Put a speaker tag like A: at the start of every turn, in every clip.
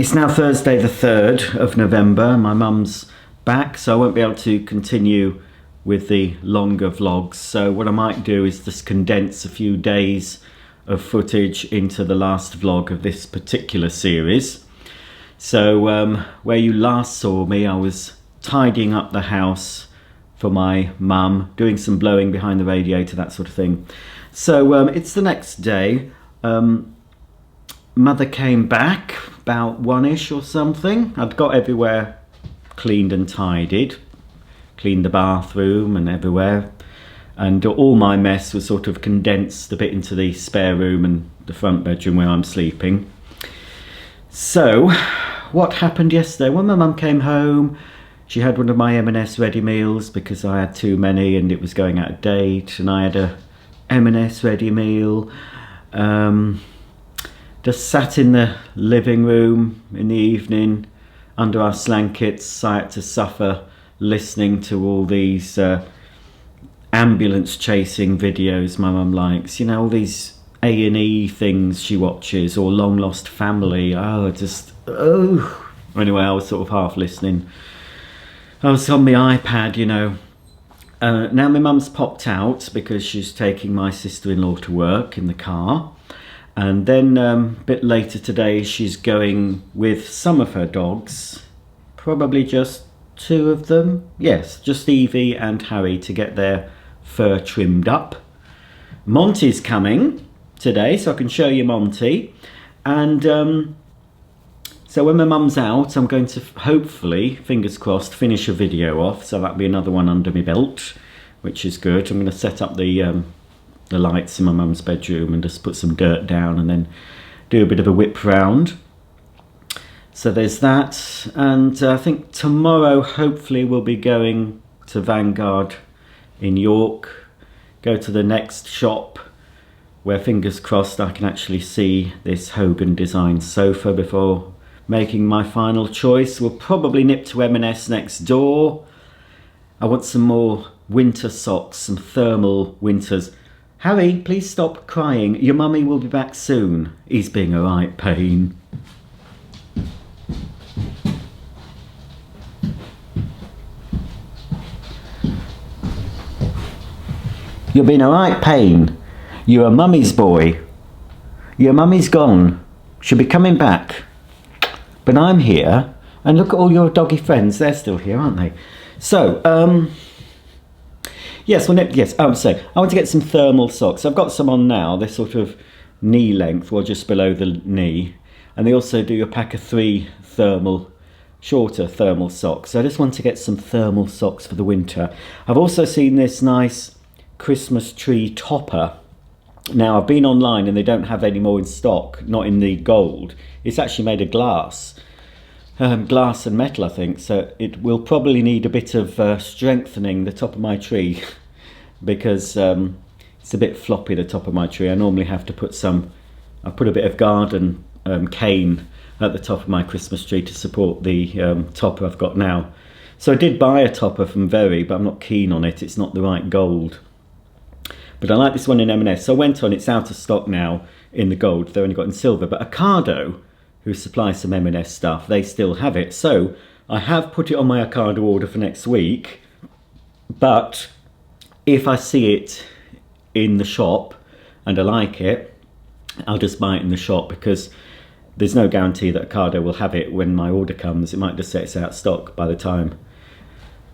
A: It's now Thursday the 3rd of November. My mum's back, so I won't be able to continue with the longer vlogs. So what I might do is just condense a few days of footage into the last vlog of this particular series. So where you last saw me, I was tidying up the house for my mum, doing some blowing behind the radiator, that sort of thing. So it's the next day. Mother came back about 1ish or something. I'd got everywhere cleaned and tidied, cleaned the bathroom and everywhere, and all my mess was sort of condensed a bit into the spare room and the front bedroom where I'm sleeping. So what happened yesterday? When my mum came home, she had one of my M&S ready meals because I had too many and it was going out of date, and I had a M&S ready meal. Just sat in the living room in the evening under our blankets. I had to suffer listening to all these ambulance chasing videos my mum likes. You know, all these A&E things she watches, or Long Lost Family. Anyway, I was sort of half listening. I was on my iPad, you know. Now my mum's popped out because she's taking my sister-in-law to work in the car. And then a bit later today, she's going with some of her dogs, probably just 2 of them. Yes, just Evie and Harry, to get their fur trimmed up. Monty's coming today, so I can show you Monty. And so when my mum's out, I'm going to hopefully, fingers crossed, finish a video off. So that'll be another one under my belt, which is good. I'm going to set up the lights in my mum's bedroom and just put some dirt down and then do a bit of a whip round. So there's that. And I think tomorrow hopefully we'll be going to Vanguard in York, go to the next shop where, fingers crossed, I can actually see this Hogan design sofa before making my final choice. We'll probably nip to M&S next door. I want some more winter socks, some thermal winters. Harry, please stop crying. Your mummy will be back soon. He's being a right pain. You're being a right pain. You're a mummy's boy. Your mummy's gone. She'll be coming back. But I'm here. And look at all your doggy friends. They're still here, aren't they? So, yes, I want to get some thermal socks. I've got some on now. They're sort of knee length, or just below the knee. And they also do a pack of 3 shorter thermal socks. So I just want to get some thermal socks for the winter. I've also seen this nice Christmas tree topper. Now, I've been online and they don't have any more in stock, not in the gold. It's actually made of glass. Glass and metal, I think. So it will probably need a bit of strengthening the top of my tree. Because it's a bit floppy, the top of my tree. I normally have to put I put a bit of garden cane at the top of my Christmas tree to support the topper I've got now. So I did buy a topper from Very, but I'm not keen on it. It's not the right gold. But I like this one in M&S. So I went on, it's out of stock now in the gold. They've only got in silver. But Ocado, who supply some M&S stuff, they still have it. So I have put it on my Ocado order for next week. But if I see it in the shop and I like it, I'll just buy it in the shop, because there's no guarantee that Ocado will have it when my order comes. It might just say it's out of stock by the time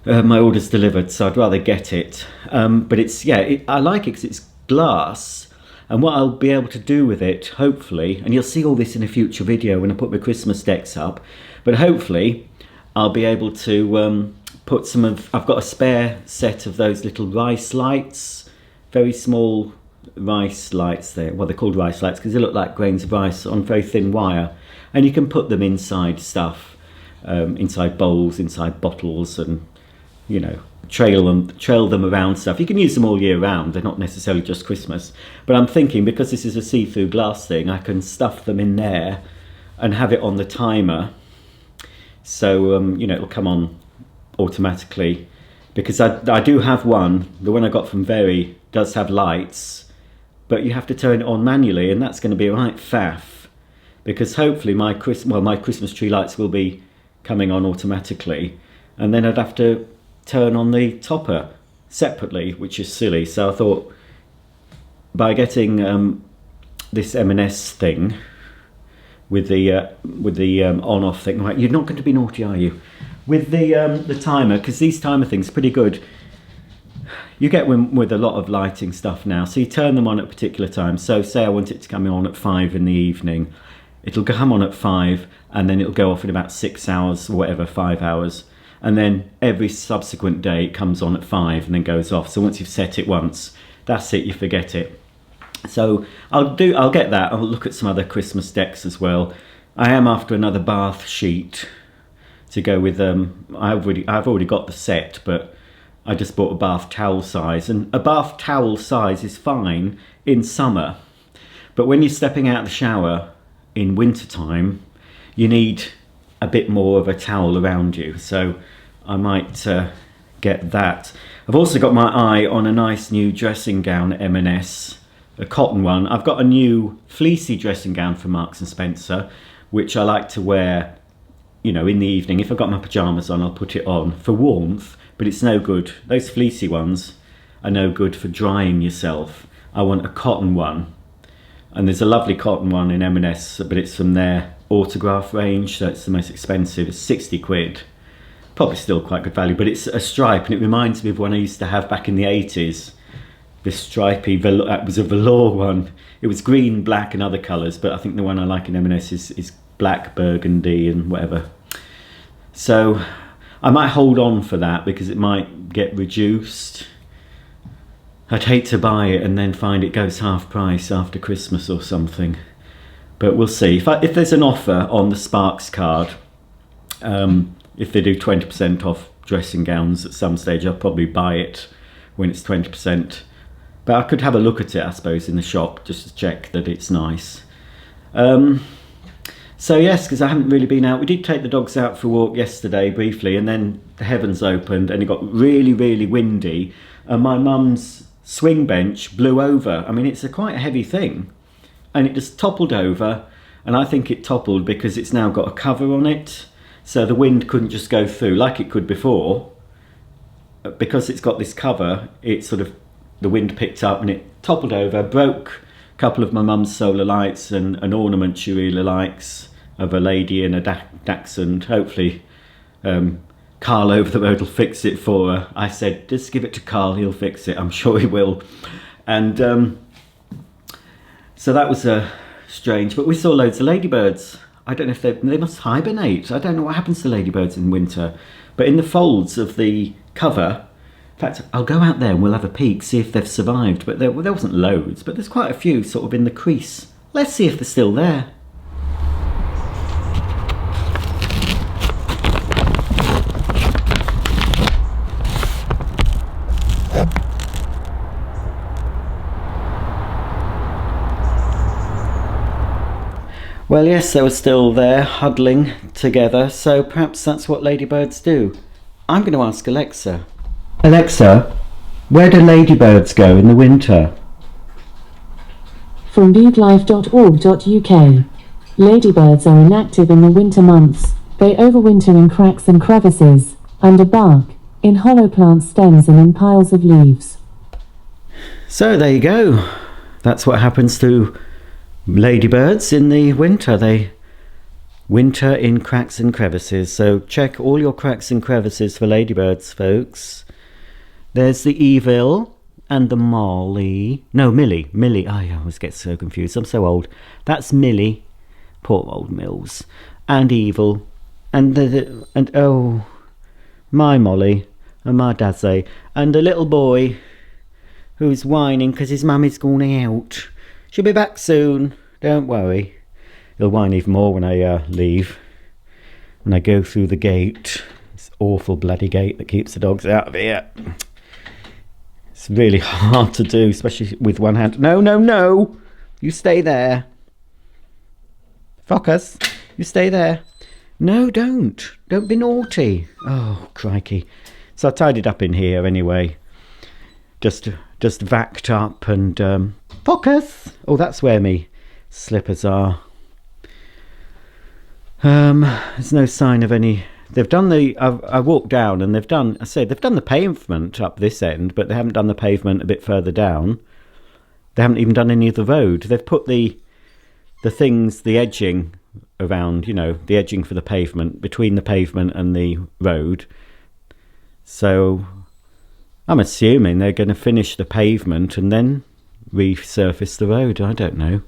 A: my order's delivered, so I'd rather get it. But it's, I like it because it's glass, and what I'll be able to do with it, hopefully, and you'll see all this in a future video when I put my Christmas decks up, but hopefully I'll be able to put I've got a spare set of those little rice lights, very small rice lights there. Well, they're called rice lights because they look like grains of rice on very thin wire, and you can put them inside stuff, inside bowls, inside bottles, and, you know, trail them around stuff. You can use them all year round. They're not necessarily just Christmas. But I'm thinking, because this is a see-through glass thing, I can stuff them in there and have it on the timer. So, you know, it'll come on automatically. Because I do have one. The one I got from Very does have lights, but you have to turn it on manually, and that's going to be a right faff. because hopefully my Christmas tree lights will be coming on automatically, and then I'd have to turn on the topper separately, which is silly. So I thought, by getting this M&S thing with the on-off thing, right? You're not going to be naughty, are you? With the timer, because these timer things are pretty good. You get them with a lot of lighting stuff now, so you turn them on at particular times. So say I want it to come on at 5 in the evening, it'll come on at 5, and then it'll go off in about 6 hours, or whatever, 5 hours. And then every subsequent day it comes on at 5 and then goes off. So once you've set it once, that's it, you forget it. So I'll get that. I'll look at some other Christmas decks as well. I am after another bath sheet to go with I've already got the set, but I just bought a bath towel size, and a bath towel size is fine in summer, but when you're stepping out of the shower in winter time, you need a bit more of a towel around you. So I might get that. I've also got my eye on a nice new dressing gown at M&S, a cotton one. I've got a new fleecy dressing gown from Marks and Spencer, which I like to wear, you know, in the evening. If I've got my pyjamas on, I'll put it on for warmth, but it's no good. Those fleecy ones are no good for drying yourself. I want a cotton one, and there's a lovely cotton one in M&S, but it's from their autograph range, so it's the most expensive. It's 60 quid. Probably still quite good value, but it's a stripe, and it reminds me of one I used to have back in the 80s. This stripy, it was a velour one. It was green, black and other colours, but I think the one I like in M&S is black, burgundy and whatever. So I might hold on for that because it might get reduced. I'd hate to buy it and then find it goes half price after Christmas or something. But we'll see. If there's an offer on the Sparks card, if they do 20% off dressing gowns at some stage, I'll probably buy it when it's 20%. But I could have a look at it, I suppose, in the shop just to check that it's nice. So yes, because I haven't really been out. We did take the dogs out for a walk yesterday briefly, and then the heavens opened and it got really, really windy, and my mum's swing bench blew over. I mean, it's quite a heavy thing, and it just toppled over, and I think it toppled because it's now got a cover on it, so the wind couldn't just go through like it could before. Because it's got this cover, the wind picked up and it toppled over, broke a couple of my mum's solar lights and an ornament she really likes of a lady in a dachshund. Hopefully Carl over the road will fix it for her. I said, just give it to Carl, he'll fix it, I'm sure he will. And so that was strange, but we saw loads of ladybirds. I don't know if they must hibernate. I don't know what happens to ladybirds in winter, but in the folds of the cover, in fact, I'll go out there and we'll have a peek, see if they've survived. But there wasn't loads, but there's quite a few sort of in the crease. Let's see if they're still there. Well, yes, they were still there, huddling together, so perhaps that's what ladybirds do. I'm going to ask Alexa. Alexa, where do ladybirds go in the winter?
B: From bugelife.org.uk. Ladybirds are inactive in the winter months. They overwinter in cracks and crevices, under bark, in hollow plant stems and in piles of leaves.
A: So there you go. That's what happens to ladybirds in the winter. They winter in cracks and crevices. So check all your cracks and crevices for ladybirds, folks. There's the Evil and the Molly. No, Millie. Millie. I always get so confused. I'm so old. That's Millie. Poor old Mills. And Evil. And oh, my Molly. And my Dazzy. And a little boy who's whining because his mummy's gone out. She'll be back soon. Don't worry. He'll whine even more when I leave. When I go through the gate. This awful bloody gate that keeps the dogs out of here. It's really hard to do, especially with one hand. No, no, no! You stay there. Focus. You stay there. No, don't. Don't be naughty. Oh, crikey. So I tidied up in here anyway. Just vacked up and... Focus! Oh, that's where me slippers are. There's no sign of any. They've done the. I walked down and they've done. I say they've done the pavement up this end, but they haven't done the pavement a bit further down. They haven't even done any of the road. They've put the things, the edging around, you know, the edging for the pavement between the pavement and the road. So I'm assuming they're going to finish the pavement and then resurface the road. I don't know.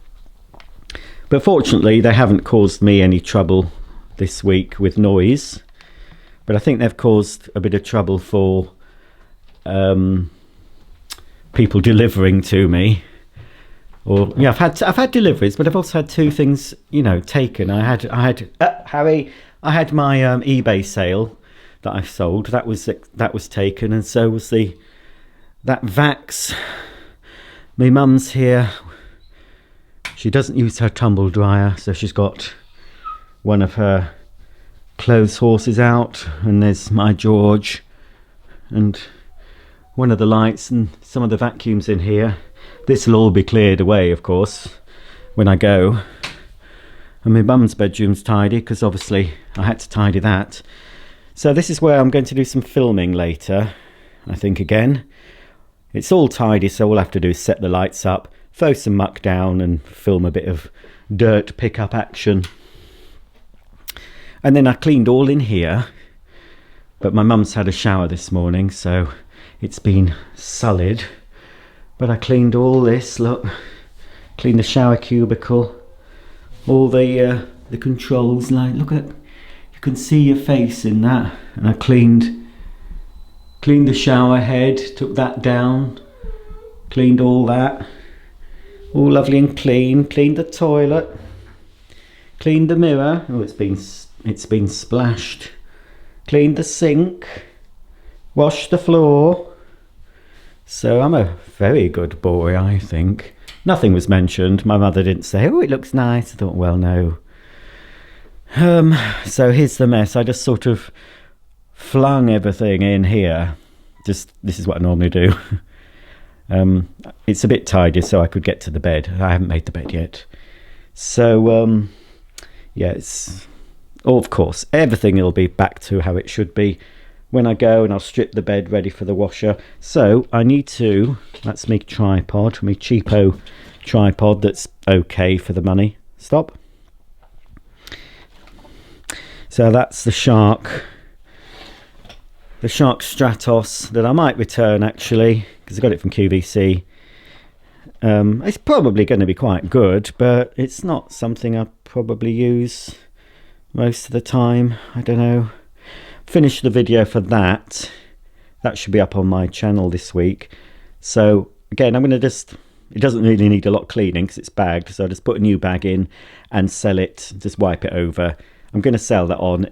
A: But fortunately, they haven't caused me any trouble this week with noise. But I think they've caused a bit of trouble for people delivering to me. Or yeah, I've had deliveries, but I've also had 2 things, you know, taken. I had Harry. I had my eBay sale that I sold. That was taken, and so was that Vax. My mum's here. She doesn't use her tumble dryer, so she's got one of her clothes horses out, and there's my George, and one of the lights, and some of the vacuums in here. This will all be cleared away, of course, when I go. And my mum's bedroom's tidy, because obviously I had to tidy that. So this is where I'm going to do some filming later, I think again. It's all tidy, so all I have to do is set the lights up, throw some muck down and film a bit of dirt pickup action. And then I cleaned all in here, but my mum's had a shower this morning, so it's been sullied. But I cleaned all this, look, cleaned the shower cubicle, all the controls, like, look at, you can see your face in that. And I cleaned the shower head, took that down, cleaned all that, all lovely and clean, cleaned the toilet, cleaned the mirror, oh it's been splashed, cleaned the sink, washed the floor. So I'm a very good boy, I think. Nothing was mentioned. My mother didn't say, oh, it looks nice. I thought, well, no. So here's the mess. I just sort of flung everything in here. This is what I normally do. It's a bit tidy, so I could get to the bed. I haven't made the bed yet. So, yeah, of course, everything will be back to how it should be when I go, and I'll strip the bed ready for the washer. So I need to, that's my tripod, my cheapo tripod that's okay for the money. Stop. So that's the Shark Stratos that I might return actually, because I got it from QVC. It's probably going to be quite good, but it's not something I probably use most of the time. I don't know. Finished the video for that. That should be up on my channel this week. So again, I'm going to it doesn't really need a lot of cleaning because it's bagged, so I'll just put a new bag in and sell it, just wipe it over. I'm going to sell that on.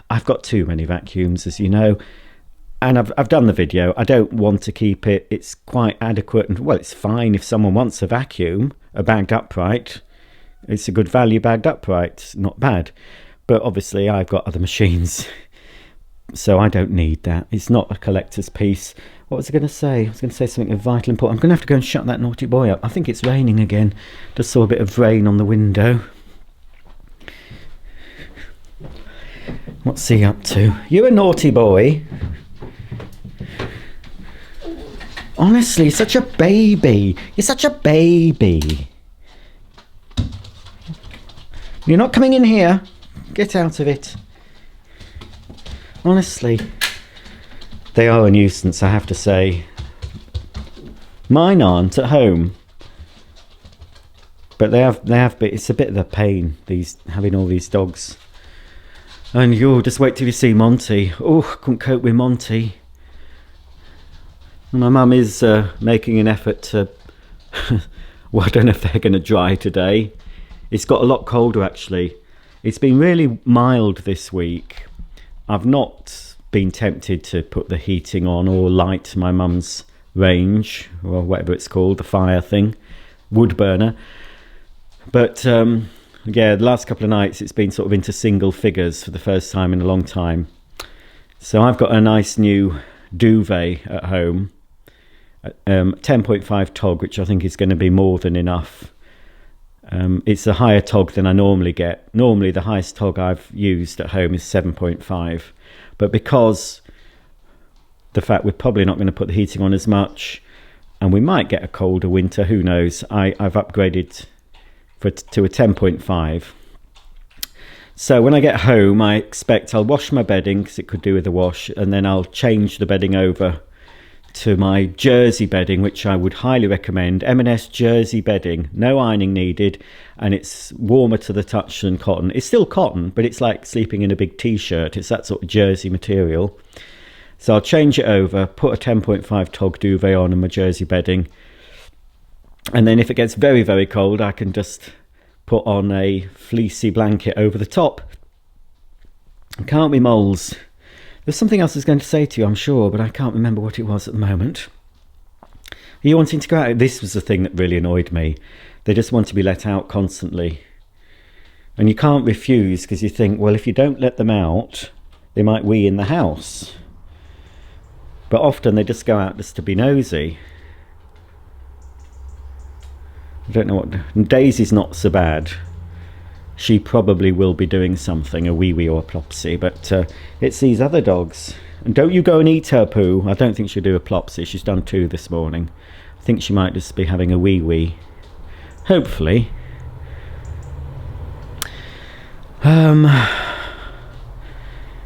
A: I've got too many vacuums, as you know, and I've done the video. I don't want to keep it. It's quite adequate, and well, it's fine if someone wants a vacuum, a bagged upright. It's a good value bagged upright, it's not bad. But obviously I've got other machines, so I don't need that. It's not a collector's piece. What was I going to say? I was going to say something of vital importance. I'm going to have to go and shut that naughty boy up. I think it's raining again. Just saw a bit of rain on the window. What's he up to? You're a naughty boy. Honestly, you're such a baby. You're such a baby. You're not coming in here. Get out of it. Honestly, they are a nuisance, I have to say. Mine aren't at home, but they have been. It's a bit of a pain, having all these dogs. And you'll just wait till you see Monty. Oh, I couldn't cope with Monty. My mum is making an effort to. Well, I don't know if they're going to dry today. It's got a lot colder actually. It's been really mild this week. I've not been tempted to put the heating on or light my mum's range, or whatever it's called, the fire thing, wood burner. But yeah, the last couple of nights it's been sort of into single figures for the first time in a long time. So I've got a nice new duvet at home, 10.5 tog, which I think is going to be more than enough. It's a higher tog than I normally get. Normally the highest tog I've used at home is 7.5, but because the fact we're probably not going to put the heating on as much and we might get a colder winter, who knows, I've upgraded to a 10.5. So when I get home, I expect I'll wash my bedding, because it could do with a wash, and then I'll change the bedding over to my jersey bedding, which I would highly recommend. M&S jersey bedding, no ironing needed, and it's warmer to the touch than cotton. It's still cotton, but it's like sleeping in a big t-shirt. It's that sort of jersey material. So I'll change it over, put a 10.5 tog duvet on my jersey bedding, and then if it gets very, very cold, I can just put on a fleecy blanket over the top. Can't we, moles? There's something else I was going to say to you, I'm sure, but I can't remember what it was at the moment. Are you wanting to go out? This was the thing that really annoyed me. They just want to be let out constantly. And you can't refuse, because you think, well, if you don't let them out, they might wee in the house. But often they just go out just to be nosy. I don't know what... Daisy's not so bad. She probably will be doing something, a wee-wee or a plopsy, but it's these other dogs. And don't you go and eat her poo. I don't think she'll do a plopsy. She's done 2 this morning. I think she might just be having a wee-wee. Hopefully.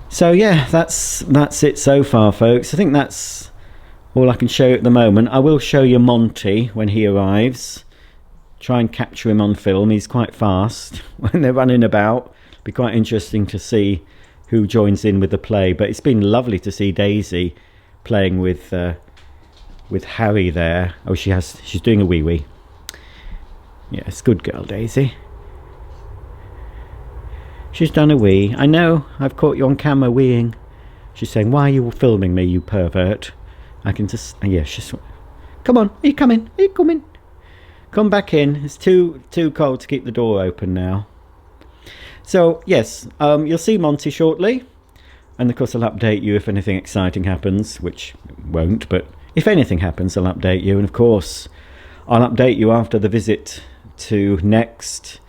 A: So yeah, that's it so far, folks. I think that's all I can show you at the moment. I will show you Monty when he arrives. Try and capture him on film. He's quite fast when they're running about. Be quite interesting to see who joins in with the play. But it's been lovely to see Daisy playing with Harry there. Oh, she's doing a wee-wee. Yes, good girl, Daisy. She's done a wee. I know, I've caught you on camera weeing. She's saying, why are you filming me, you pervert? I can just... Yeah, she's... Come on, are you coming? Are you coming? Come back in. It's too cold to keep the door open now. So, yes, you'll see Monty shortly. And, of course, I'll update you if anything exciting happens, which won't. But if anything happens, I'll update you. And, of course, I'll update you after the visit to Next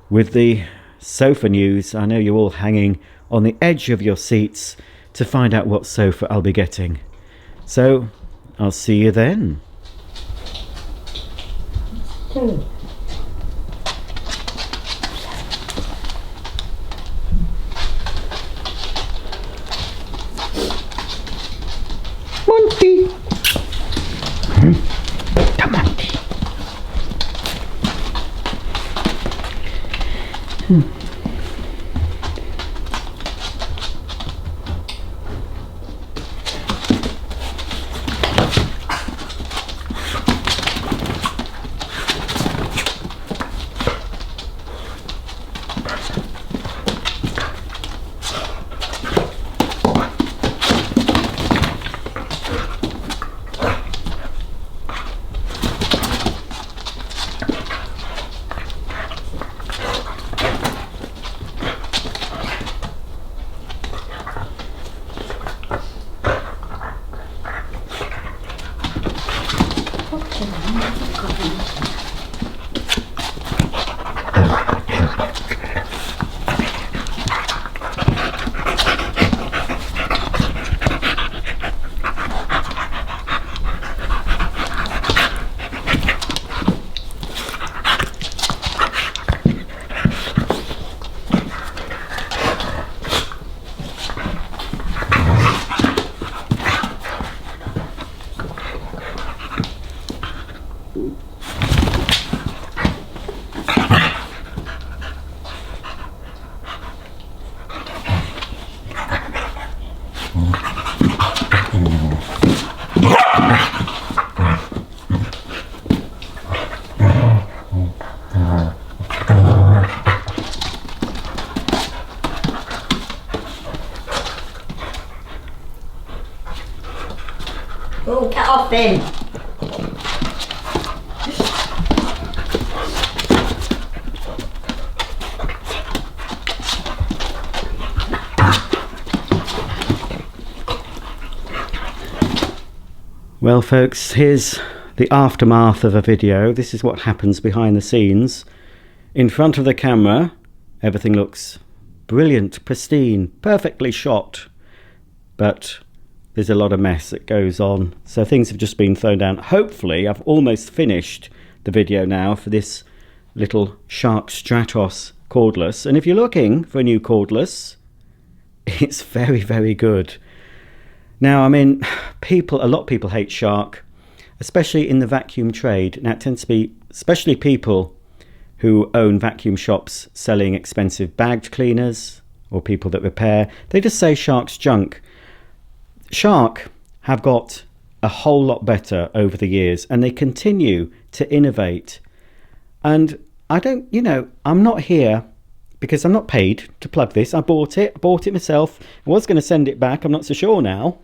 A: with the sofa news. I know you're all hanging on the edge of your seats to find out what sofa I'll be getting. So, I'll see you then. Monty! Come on.
C: Oh, get off then.
A: Well, folks, here's the aftermath of a video. This is what happens behind the scenes. In front of the camera, everything looks brilliant, pristine, perfectly shot. But there's a lot of mess that goes on. So things have just been thrown down. Hopefully, I've almost finished the video now for this little Shark Stratos cordless. And if you're looking for a new cordless, it's very, very good. Now, I mean, a lot of people hate Shark, especially in the vacuum trade. Now, it tends to be especially people who own vacuum shops selling expensive bagged cleaners, or people that repair. They just say Shark's junk. Shark have got a whole lot better over the years, and they continue to innovate. And I don't, I'm not here because I'm not paid to plug this. I bought it myself. I was going to send it back. I'm not so sure now.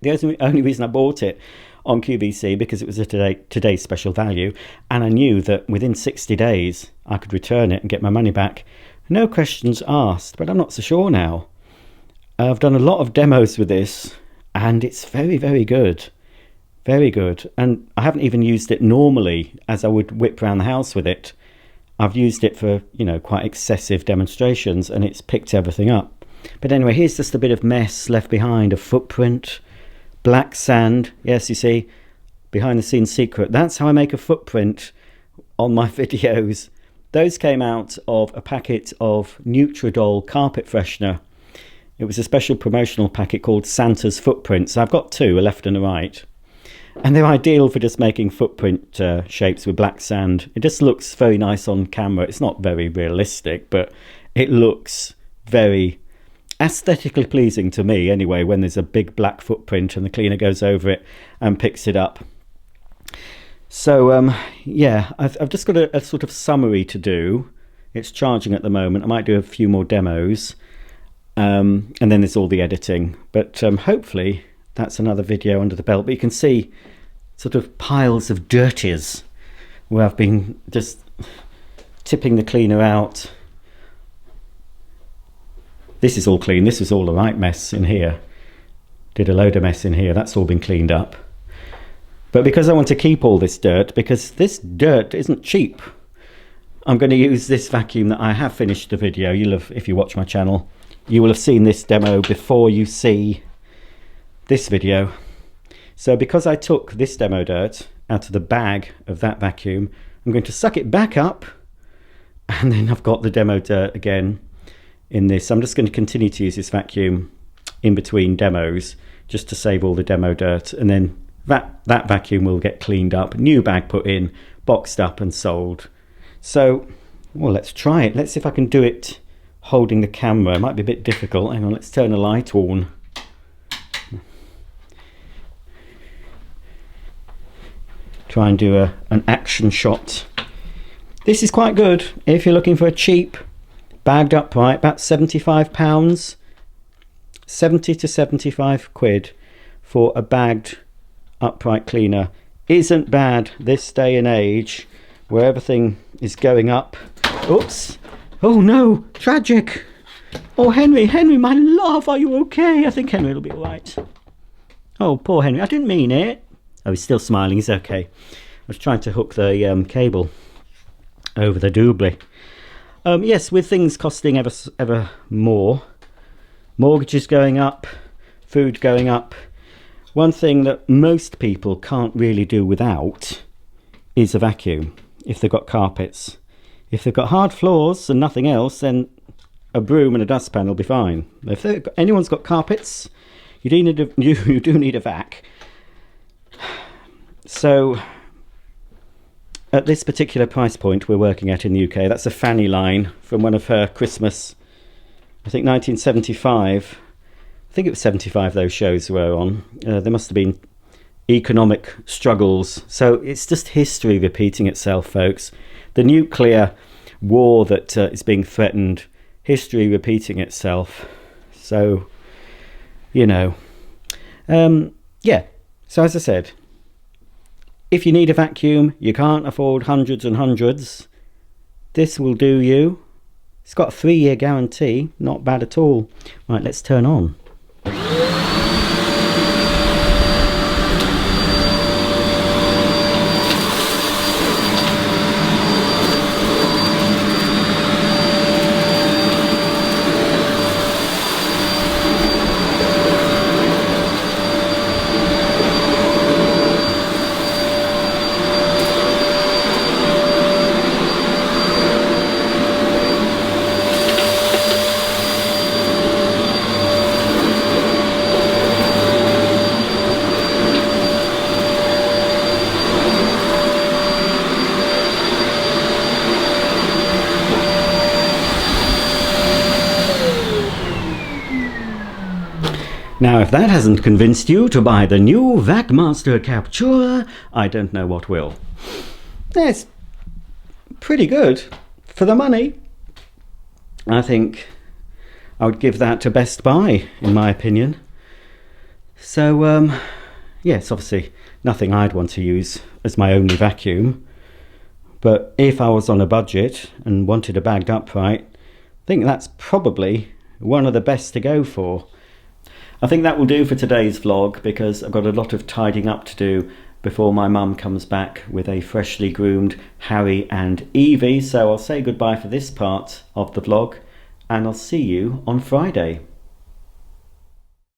A: The only reason I bought it on QVC because it was a today's special value, and I knew that within 60 days I could return it and get my money back. No questions asked, but I'm not so sure now. I've done a lot of demos with this, and it's very, very good. Very good. And I haven't even used it normally as I would whip around the house with it. I've used it for, quite excessive demonstrations, and it's picked everything up. But anyway, here's just a bit of mess left behind, a footprint, black sand. Yes, you see, behind the scenes secret. That's how I make a footprint on my videos. Those came out of a packet of Nutridol carpet freshener. It was a special promotional packet called Santa's Footprints. I've got two, a left and a right. And they're ideal for just making footprint shapes with black sand. It just looks very nice on camera. It's not very realistic, but it looks very aesthetically pleasing to me anyway, when there's a big black footprint and the cleaner goes over it and picks it up. So, yeah, I've just got a sort of summary to do. It's charging at the moment. I might do a few more demos. And then there's all the editing, but hopefully that's another video under the belt. But you can see sort of piles of dirties where I've been just tipping the cleaner out. This is all clean. This was all the right mess in here. Did a load of mess in here. That's all been cleaned up. But because I want to keep all this dirt, because this dirt isn't cheap, I'm going to use this vacuum that I have finished the video. You'll have, if you watch my channel, you will have seen this demo before you see this video. So because I took this demo dirt out of the bag of that vacuum, I'm going to suck it back up, and then I've got the demo dirt again in this. I'm just going to continue to use this vacuum in between demos just to save all the demo dirt, and then that vacuum will get cleaned up, new bag put in, boxed up and sold. So, well, let's try it. Let's see if I can do it holding the camera. It might be a bit difficult. Hang on, let's turn the light on. Try and do an action shot. This is quite good if you're looking for a cheap bagged upright, about £75, 70 to 75 quid for a bagged upright cleaner. Isn't bad this day and age where everything is going up. Oops. Oh no, tragic. Oh, Henry, my love, are you okay? I think Henry will be all right. Oh, poor Henry, I didn't mean it. Oh, he's still smiling, he's okay. I was trying to hook the cable over the doobly. Yes, with things costing ever more, mortgages going up, food going up, one thing that most people can't really do without is a vacuum if they've got carpets. If they've got hard floors and nothing else, then a broom and a dustpan will be fine. If anyone's got carpets, you do need a vac. So at this particular price point we're working at in the UK, that's a Fanny line from one of her Christmas, I think 1975. I think it was 75 those shows were on. There must have been economic struggles. So it's just history repeating itself, folks. The nuclear war that is being threatened, history repeating itself. So, yeah. So as I said, if you need a vacuum, you can't afford hundreds and hundreds, this will do you. It's got a 3-year guarantee, not bad at all. Right, let's turn on. Now, if that hasn't convinced you to buy the new Vac-Master Captura, I don't know what will. It's pretty good for the money. I think I would give that to Best Buy, in my opinion. So, yes, obviously nothing I'd want to use as my only vacuum. But if I was on a budget and wanted a bagged upright, I think that's probably one of the best to go for. I think that will do for today's vlog, because I've got a lot of tidying up to do before my mum comes back with a freshly groomed Harry and Evie. So I'll say goodbye for this part of the vlog, and I'll see you on Friday.